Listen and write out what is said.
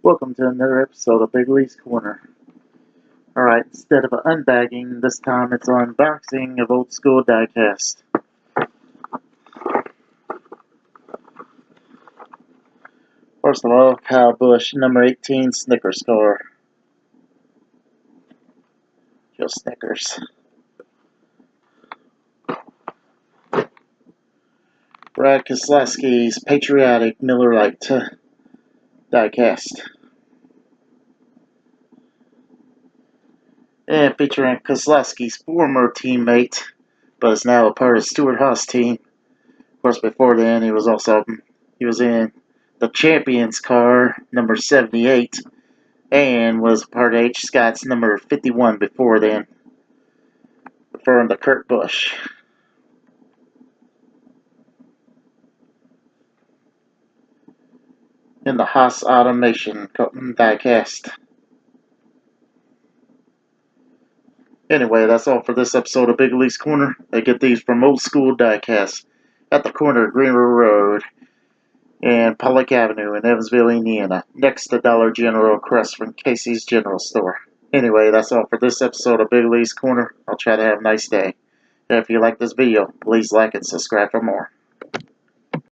Welcome to another episode of Big Lee's Corner. Alright, instead of unbagging, this time it's unboxing of Old School diecast. First of all, Kyle Busch, number 18 Snickers car. Joe Snickers. Brad Keselowski's Patriotic Miller Lite diecast. And featuring Keselowski's former teammate, but is now a part of Stewart-Haas team. Of course, before then, he was in the Champions car, number 78, and was part of H. Scott's number 51 before then, referring to Kurt Busch. In the Haas Automation diecast. Anyway, that's all for this episode of Big Lee's Corner. I get these from OldSkool Diecast at the corner of Green River Road and Pollock Avenue in Evansville, Indiana, next to Dollar General across from Casey's General Store. Anyway, that's all for this episode of Big Lee's Corner. I'll try to have a nice day. And if you like this video, please like and subscribe for more.